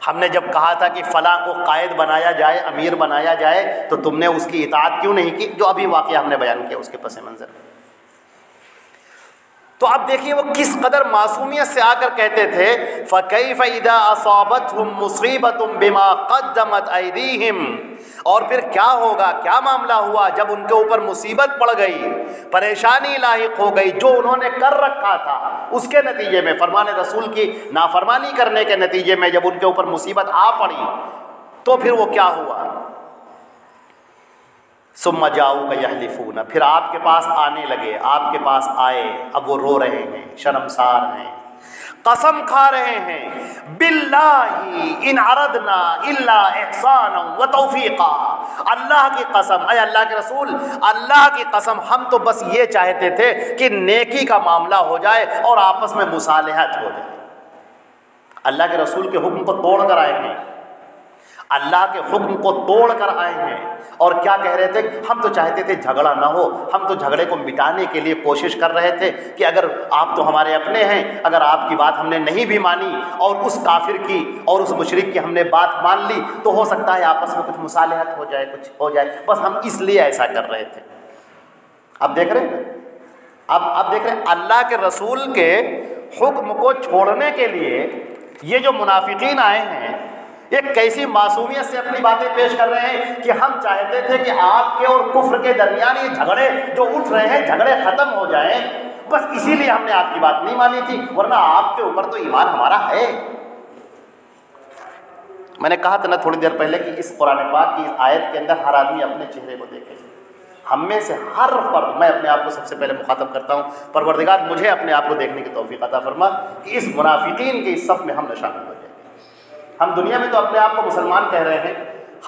ہم نے جب کہا تھا کہ فلاں کو قائد بنایا جائے، امیر بنایا جائے، تو تم نے اس کی اطاعت کیوں نہیں کی، جو ابھی واقعہ ہم نے بیان کیا اس کے پس منظر۔ تو اب دیکھیے وہ کس قدر معصومیت سے آ کر کہتے تھے فَكَيْفَ إِذَا أَصَابَتْهُمْ مُصِيبَةٌ بِمَا قَدَّمَتْ أَيْدِيهِمْ، اور پھر کیا ہوگا، کیا معاملہ ہوا جب ان کے اوپر مصیبت پڑ گئی، پریشانی لاحق ہو گئی جو انہوں نے کر رکھا تھا، اس کے نتیجے میں فرمان رسول کی نافرمانی کرنے کے نتیجے میں جب ان کے اوپر مصیبت آ پڑی تو پھر وہ کیا ہوا، ثم جاؤک یحلفون، پھر آپ کے پاس آنے لگے، آپ کے پاس آئے، اب وہ رو رہے ہیں، شرمسار ہیں، قسم کھا رہے ہیں، باللہ ان اردنا الا احسانا وتوفیقا، اللہ کی قسم، اے اللہ کے رسول، اللہ کی قسم ہم تو بس یہ چاہتے تھے کہ نیکی کا معاملہ ہو جائے اور آپس میں مصالحت ہو جائے۔ اللہ کے رسول کے حکم کو توڑ کر آئے ہیں، اللہ کے حکم کو توڑ کر آئے ہیں، اور کیا کہہ رہے تھے، ہم تو چاہتے تھے جھگڑا نہ ہو، ہم تو جھگڑے کو مٹانے کے لیے کوشش کر رہے تھے کہ اگر آپ تو ہمارے اپنے ہیں، اگر آپ کی بات ہم نے نہیں بھی مانی اور اس کافر کی اور اس مشرک کی ہم نے بات مان لی تو ہو سکتا ہے آپس میں کچھ مصالحت ہو جائے، کچھ ہو جائے، بس ہم اس لیے ایسا کر رہے تھے۔ اب دیکھ رہے ہیں، اب دیکھ رہے ہیں اللہ کے رسول کے حکم کو چھوڑنے کے لیے یہ جو منافقین آئے ہیں یہ کیسی معصومیت سے اپنی باتیں پیش کر رہے ہیں کہ ہم چاہتے تھے کہ آپ کے اور کفر کے درمیان یہ جھگڑے جو اٹھ رہے ہیں جھگڑے ختم ہو جائیں، بس اسی لیے ہم نے آپ کی بات نہیں مانی تھی، ورنہ آپ کے اوپر تو ایمان ہمارا ہے۔ میں نے کہا تھا نا تھوڑی دیر پہلے کہ اس قرآن پاک کی آیت کے اندر ہر آدمی اپنے چہرے کو دیکھے، ہم میں سے ہر فرد، میں اپنے آپ کو سب سے پہلے مخاطب کرتا ہوں، پروردگار مجھے اپنے آپ کو دیکھنے کی توفیق عطا فرما کہ اس منافقین کے اس صف میں ہم نہ شامل ہو جائیں۔ ہم دنیا میں تو اپنے آپ کو مسلمان کہہ رہے ہیں،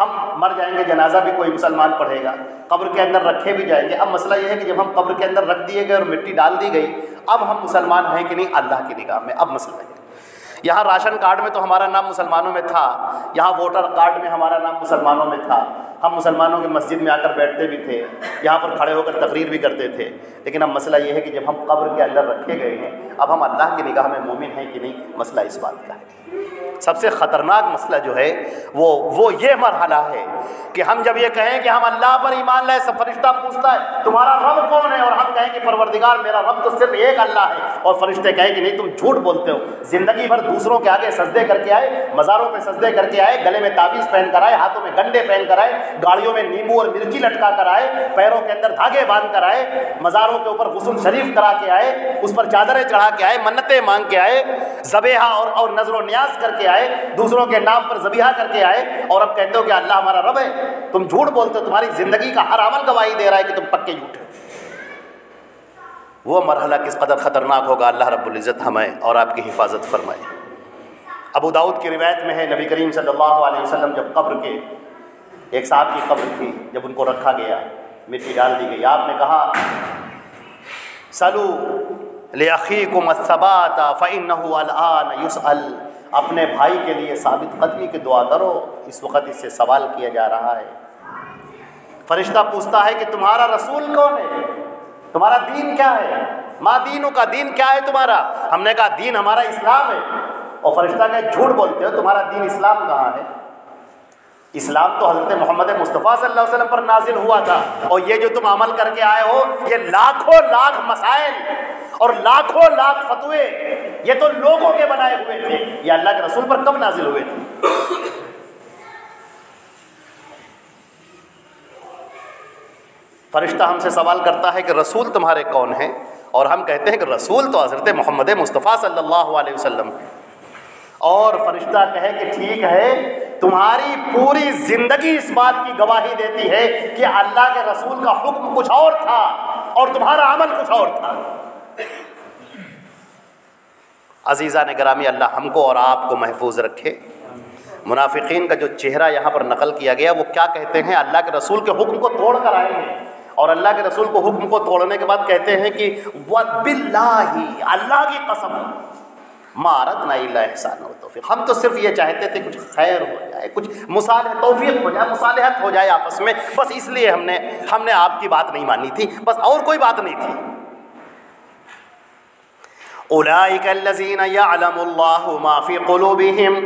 ہم مر جائیں گے جنازہ بھی کوئی مسلمان پڑھے گا، قبر کے اندر رکھے بھی جائیں گے۔ اب مسئلہ یہ ہے کہ جب ہم قبر کے اندر رکھ دیے گئے اور مٹی ڈال دی گئی، اب ہم مسلمان ہیں کہ نہیں اللہ کی نگاہ میں، اب مسئلہ ہے۔ یہاں راشن کارڈ میں تو ہمارا نام مسلمانوں میں تھا، یہاں ووٹر کارڈ میں ہمارا نام مسلمانوں میں تھا، ہم مسلمانوں کی مسجد میں آ کر بیٹھتے بھی تھے، یہاں پر کھڑے ہو کر تقریر بھی کرتے تھے، لیکن اب مسئلہ یہ ہے کہ جب ہم قبر کے اندر رکھے گئے ہیں، اب ہم اللہ کی نگاہ میں مومن ہیں کہ نہیں، مسئلہ اس بات کا ہے۔ سب سے خطرناک مسئلہ جو ہے وہ یہ مرحلہ ہے کہ ہم جب یہ کہیں کہ ہم اللہ پر ایمان لائے، سب فرشتہ پوچھتا ہے تمہارا رب کون ہے، اور ہم کہیں کہ پروردگار میرا رب تو صرف ایک اللہ ہے، اور فرشتے کہیں کہ نہیں تم جھوٹ بولتے ہو، زندگی بھر دوسروں کے آگے سجدے کر کے آئے، مزاروں پہ سجدے کر کے آئے، گلے میں تعویذ پہن کر آئے، ہاتھوں میں گنڈے پہن کر آئے، گاڑیوں میں نیمبو اور مرچی لٹکا کر آئے، پیروں کے اندر دھاگے باندھ کر آئے، مزاروں کے اوپر غسل شریف کرا کے آئے، اس پر چادریں چڑھا کے آئے، منتیں مانگ کے آئے، ذبیحہ اور نذر و نیاز کر کے آئے، دوسروں کے نام پر ذبیحہ کر کے آئے، اور اب کہتے ہو کہ اللہ ہمارا رب ہے۔ تم جھوٹ بولتے ہو، تمہاری زندگی کا ہر عمل گواہی دے رہا ہے کہ تم پکے جھوٹے ہو۔ وہ مرحلہ کس قدر خطرناک ہوگا، اللہ رب العزت ہمیں اور آپ کی حفاظت فرمائے۔ ابو داؤد کی روایت میں ہے، نبی کریم صلی اللہ علیہ وسلم جب قبر کے ایک صاحب کی قبر تھی، جب ان کو رکھا گیا، مٹی ڈال دی گئی، آپ نے کہا سلو لأخیکم الثبات فإنہ الآن یسأل، اپنے بھائی کے لیے ثابت قدمی کی دعا کرو، اس وقت اس سے سوال کیا جا رہا ہے۔ فرشتہ پوچھتا ہے کہ تمہارا رسول کون ہے، تمہارا دین کیا ہے، ما دینوں کا دین کیا ہے تمہارا؟ ہم نے کہا دین ہمارا اسلام ہے، اور فرشتہ کہے جھوٹ بولتے ہو، تمہارا دین اسلام کہاں ہے؟ اسلام تو حضرت محمد مصطفیٰ صلی اللہ علیہ وسلم پر نازل ہوا تھا، اور یہ جو تم عمل کر کے آئے ہو، یہ لاکھوں لاکھ مسائل اور لاکھوں لاکھ فتوے، یہ تو لوگوں کے بنائے ہوئے تھے، یہ اللہ کے رسول پر کب نازل ہوئے تھے؟ فرشتہ ہم سے سوال کرتا ہے کہ رسول تمہارے کون ہیں، اور ہم کہتے ہیں کہ رسول تو حضرت محمد مصطفیٰ صلی اللہ علیہ وسلم، اور فرشتہ کہے کہ ٹھیک ہے، تمہاری پوری زندگی اس بات کی گواہی دیتی ہے کہ اللہ کے رسول کا حکم کچھ اور تھا اور تمہارا عمل کچھ اور تھا۔ عزیزان گرامی، اللہ ہم کو اور آپ کو محفوظ رکھے۔ منافقین کا جو چہرہ یہاں پر نقل کیا گیا، وہ کیا کہتے ہیں؟ اللہ کے رسول کے حکم کو توڑ کر آئے ہیں، اور اللہ کے رسول کو حکم کو توڑنے کے بعد کہتے ہیں کہ وَبِاللَّهِ، اللہ کی قسم، مَا أَرَدْنَا إِلَّا إِحْسَانًا وَتَوْفِيقًا، ہم تو صرف یہ چاہتے تھے کچھ خیر ہو جائے، کچھ مصالحت توفیق ہو جائے، مصالحت ہو جائے آپس میں، بس اس لیے ہم نے آپ کی بات نہیں مانی تھی، بس اور کوئی بات نہیں تھی۔ اولئک الذین یعلم اللہ ما فی قلوبہم،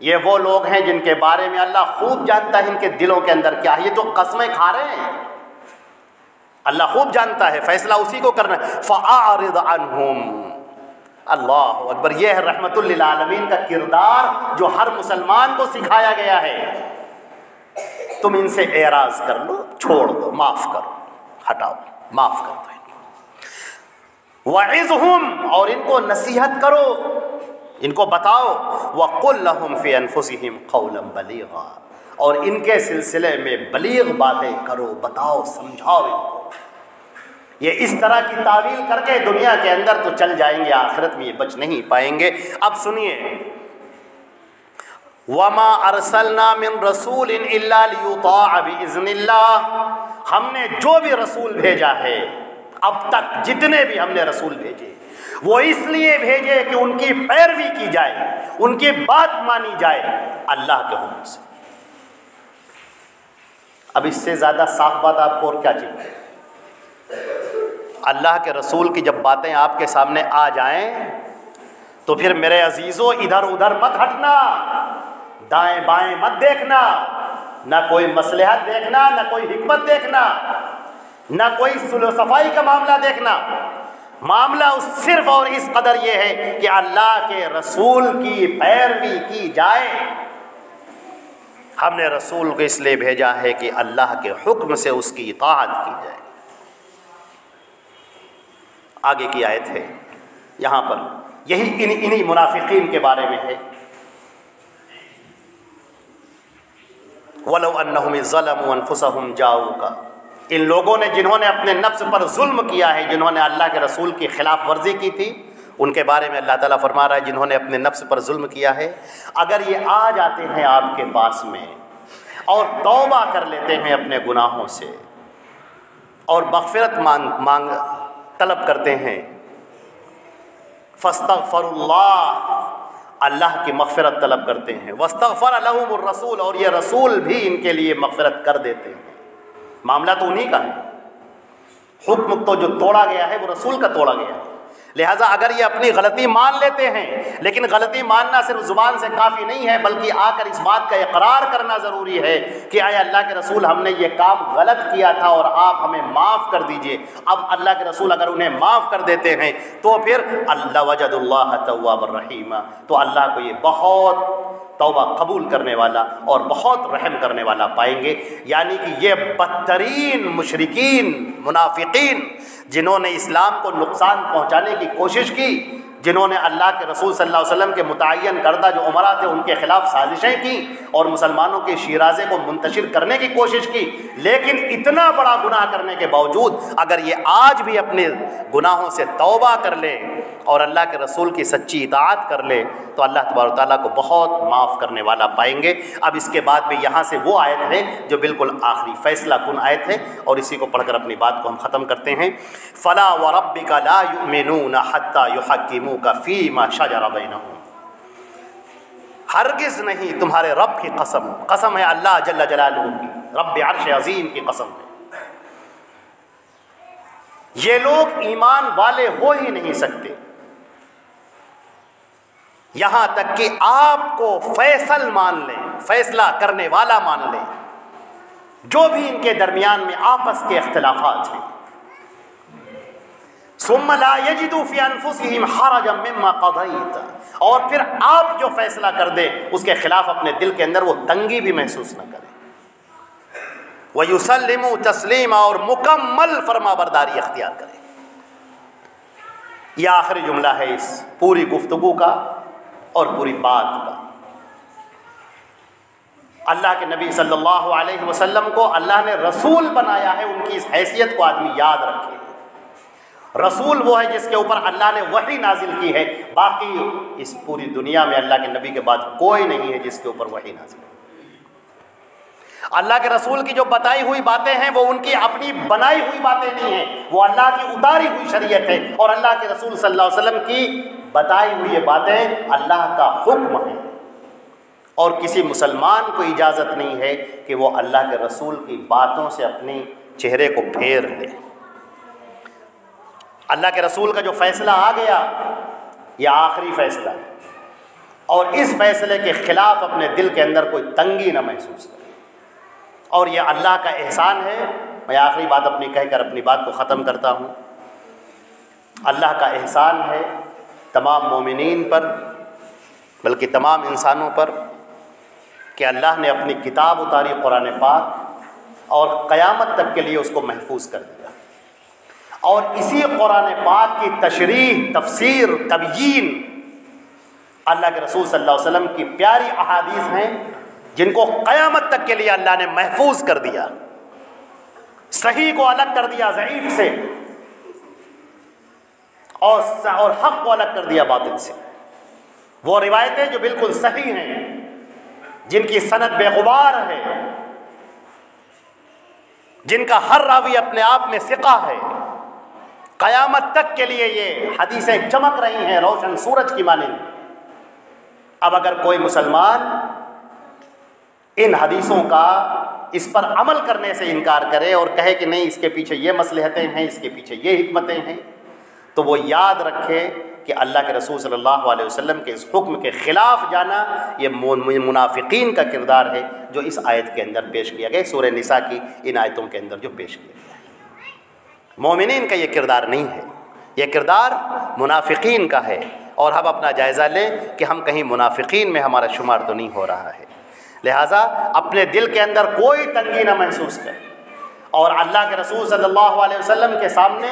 یہ وہ لوگ ہیں جن کے بارے میں اللہ خوب جانتا ہے ان کے دلوں کے اندر کیا ہے۔ یہ جو قسمیں کھا رہے ہیں اللہ خوب جانتا ہے، فیصلہ اسی کو کرنا ہے۔ فَأَعْرِضْ عَنْهُمْ، اللہ اکبر، یہ ہے رحمت للعالمین کا کردار جو ہر مسلمان کو سکھایا گیا ہے۔ تم ان سے اعراض کر لو، چھوڑ دو، معاف کرو، ہٹاؤ، معاف کر دو ان کو۔ وَعِظْهُمْ، اور ان کو نصیحت کرو، ان کو بتاؤ۔ وَقُلْ لَهُمْ فِي أَنفُسِهِمْ قَوْلًا بَلِيغًا، اور ان کے سلسلے میں بلیغ باتیں کرو، بتاؤ، سمجھاؤ ان کو۔ یہ اس طرح کی تعویل کر کے دنیا کے اندر تو چل جائیں گے، آخرت میں یہ بچ نہیں پائیں گے۔ اب سنیے، وَمَا أَرْسَلْنَا مِن رَسُولٍ إِلَّا لِيُطَاعَ بِإِذْنِ اللَّهِ، ہم نے جو بھی رسول بھیجا ہے اب تک، جتنے بھی ہم نے رسول بھیجے، وہ اس لیے بھیجے کہ ان کی پیروی کی جائے، ان کی بات مانی جائے اللہ کے حکم سے۔ اب اس سے زیادہ صاف بات آپ کو اور کیا چاہیے؟ اللہ کے رسول کی جب باتیں آپ کے سامنے آ جائیں تو پھر میرے عزیزوں ادھر ادھر مت ہٹنا، دائیں بائیں مت دیکھنا، نہ کوئی مصلحت دیکھنا، نہ کوئی حکمت دیکھنا، نہ کوئی صلح و صفائی کا معاملہ دیکھنا۔ معاملہ صرف اور اس قدر یہ ہے کہ اللہ کے رسول کی پیروی کی جائے۔ ہم نے رسول کو اس لیے بھیجا ہے کہ اللہ کے حکم سے اس کی اطاعت کی جائے۔ آگے کی آیت ہے یہاں پر، یہی انہی منافقین کے بارے میں ہے۔ وَلَوْ أَنَّهُمْ إِذْ ظَلَمُوا أَنفُسَهُمْ جَاءُوكَ، ان لوگوں نے جنہوں نے اپنے نفس پر ظلم کیا ہے، جنہوں نے اللہ کے رسول کی خلاف ورزی کی تھی، ان کے بارے میں اللہ تعالیٰ فرما رہا ہے جنہوں نے اپنے نفس پر ظلم کیا ہے، اگر یہ آ جاتے ہیں آپ کے پاس میں اور توبہ کر لیتے ہیں اپنے گناہوں سے اور مغفرت مانگ طلب کرتے ہیں، فاستغفر اللہ، اللہ کی مغفرت طلب کرتے ہیں. واستغفر لهم الرسول، اور یہ رسول بھی ان کے لیے مغفرت کر دیتے ہیں. معاملہ تو انہی کا ہے، حکم تو جو توڑا گیا ہے وہ رسول کا توڑا گیا ہے. لہٰذا اگر یہ اپنی غلطی مان لیتے ہیں، لیکن غلطی ماننا صرف زبان سے کافی نہیں ہے، بلکہ آ کر اس بات کا اقرار کرنا ضروری ہے کہ اے اللہ کے رسول ہم نے یہ کام غلط کیا تھا اور آپ ہمیں معاف کر دیجئے. اب اللہ کے رسول اگر انہیں معاف کر دیتے ہیں تو پھر اللہ وجد اللہ تواب الرحیم، تو اللہ کو یہ بہت توبہ قبول کرنے والا اور بہت رحم کرنے والا پائیں گے. یعنی کہ یہ بدترین مشرکین، منافقین، جنہوں نے اسلام کو نقصان پہنچانے کی کوشش کی، جنہوں نے اللہ کے رسول صلی اللہ علیہ وسلم کے متعین کردہ جو امراء تھے ان کے خلاف سازشیں کی اور مسلمانوں کے شیرازے کو منتشر کرنے کی کوشش کی، لیکن اتنا بڑا گناہ کرنے کے باوجود اگر یہ آج بھی اپنے گناہوں سے توبہ کر لے اور اللہ کے رسول کی سچی اطاعت کر لے تو اللہ تبارک و تعالیٰ کو بہت معاف کرنے والا پائیں گے. اب اس کے بعد بھی یہاں سے وہ آیت ہے جو بالکل آخری فیصلہ کن آیت ہے، اور اسی کو پڑھ کر اپنی بات کو ہم ختم کرتے ہیں. فَلَا وَرَبِّكَ لَا يُؤْمِنُونَ حَتَّى يُحَكِّمُوكَ فِي مَا شَجَرَ بَيْنَهُمْ. ہرگز نہیں، تمہارے رب کی قسم، قسم ہے اللہ جل جلالہ کی، رب عرش عظیم کی قسم ہے، یہ لوگ ایمان والے ہو ہی نہیں سکتے یہاں تک کہ آپ کو فیصل مان لیں، فیصلہ کرنے والا مان لیں جو بھی ان کے درمیان میں آپس کے اختلافات ہیں. ثم لا يجدوا في انفسهم حرجا مما قضيت، اور پھر آپ جو فیصلہ کر دیں اس کے خلاف اپنے دل کے اندر وہ تنگی بھی محسوس نہ کریں. وَيُسَلِّمُوا تَسْلِيمًا، اور مکمل فرما برداری اختیار کریں. یہ آخری جملہ ہے اس پوری گفتگو کا اور پوری بات کا. اللہ کے نبی صلی اللہ علیہ وسلم کو اللہ نے رسول بنایا ہے، ان کی اس حیثیت کو آدمی یاد رکھے. رسول وہ ہے جس کے اوپر اللہ نے وحی نازل کی ہے، باقی اس پوری دنیا میں اللہ کے نبی کے بعد کوئی نہیں ہے جس کے اوپر وحی نازل ہے. اللہ کے رسول کی جو بتائی ہوئی باتیں ہیں وہ ان کی اپنی بنائی ہوئی باتیں نہیں ہیں، وہ اللہ کی اتاری ہوئی شریعت ہے، اور اللہ کے رسول صلی اللہ علیہ وسلم کی بتائی ہوئی یہ باتیں اللہ کا حکم ہے. اور کسی مسلمان کو اجازت نہیں ہے کہ وہ اللہ کے رسول کی باتوں سے اپنے چہرے کو پھیر لے. اللہ کے رسول کا جو فیصلہ آ گیا یہ آخری فیصلہ ہے، اور اس فیصلے کے خلاف اپنے دل کے اندر کوئی تنگی نہ محسوس کرے. اور یہ اللہ کا احسان ہے. میں آخری بات اپنی کہہ کر اپنی بات کو ختم کرتا ہوں. اللہ کا احسان ہے تمام مومنین پر، بلکہ تمام انسانوں پر، کہ اللہ نے اپنی کتاب اتاری قرآن پاک اور قیامت تک کے لیے اس کو محفوظ کر دیا. اور اسی قرآن پاک کی تشریح، تفسیر، تبیین اللہ کے رسول صلی اللہ علیہ وسلم کی پیاری احادیث ہیں جن کو قیامت تک کے لیے اللہ نے محفوظ کر دیا. صحیح کو الگ کر دیا ضعیف سے، اور حق کو الگ کر دیا باطل سے. وہ روایتیں جو بالکل صحیح ہیں، جن کی سند بے غبار ہے، جن کا ہر راوی اپنے آپ میں ثقہ ہے، قیامت تک کے لیے یہ حدیثیں چمک رہی ہیں روشن سورج کی مانند. اب اگر کوئی مسلمان ان حدیثوں کا اس پر عمل کرنے سے انکار کرے اور کہے کہ نہیں اس کے پیچھے یہ مصلحتیں ہیں، اس کے پیچھے یہ حکمتیں ہیں، تو وہ یاد رکھے کہ اللہ کے رسول صلی اللہ علیہ وسلم کے اس حکم کے خلاف جانا یہ منافقین کا کردار ہے جو اس آیت کے اندر پیش کیا گیا، سورہ نساء کی ان آیتوں کے اندر جو پیش کیا گیا ہے. مومنین کا یہ کردار نہیں ہے، یہ کردار منافقین کا ہے. اور ہم اپنا جائزہ لیں کہ ہم کہیں منافقین میں ہمارا شمار تو نہیں ہو رہا ہے. لہٰذا اپنے دل کے اندر کوئی تنگی نہ محسوس کریں، اور اللہ کے رسول صلی اللہ علیہ وسلم کے سامنے،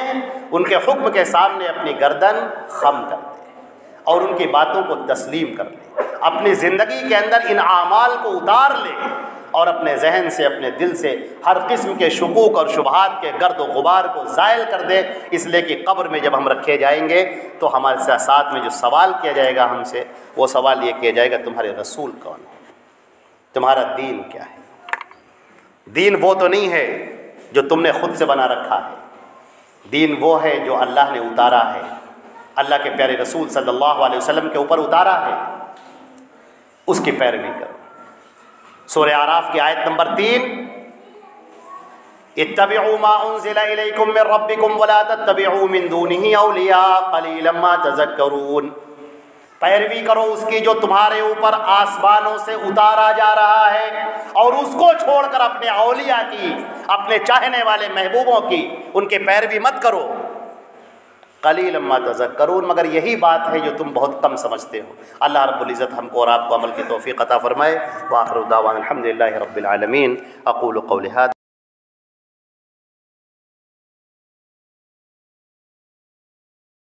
ان کے حکم کے سامنے اپنی گردن خم کر دیں اور ان کی باتوں کو تسلیم کر لیں. اپنی زندگی کے اندر ان اعمال کو اتار لیں اور اپنے ذہن سے، اپنے دل سے ہر قسم کے شکوک اور شبہات کے گرد و غبار کو زائل کر دیں. اس لیے کہ قبر میں جب ہم رکھے جائیں گے تو ہمارے ساتھ میں جو سوال کیا جائے گا ہم سے، وہ سوال یہ کیا جائے گا تمہارے رسول کون ہے، تمہارا دین کیا ہے. دین وہ تو نہیں ہے جو تم نے خود سے بنا رکھا ہے، دین وہ ہے جو اللہ نے اتارا ہے، اللہ کے پیارے رسول صلی اللہ علیہ وسلم کے اوپر اتارا ہے. اس کی پیروی کرو۔ سورہ اعراف کی آیت نمبر 3، اتبعوا ما انزل الیکم من ربکم ولا تتبعوا من دونہ اولیاء قلیلا ما تذکرون، پیروی کرو اس کی جو تمہارے اوپر آسمانوں سے اتارا جا رہا ہے، اور اس کو چھوڑ کر اپنے اولیاء کی، اپنے چاہنے والے محبوبوں کی ان کے پیروی مت کرو۔ قلیلا ما تذکرون، مگر یہی بات ہے جو تم بہت کم سمجھتے ہو۔ اللہ رب العزت ہم کو اور آپ کو عمل کی توفیق عطا فرمائے۔ وآخر دعوانا الحمدللہ رب العالمین۔ اقول قولی ھذا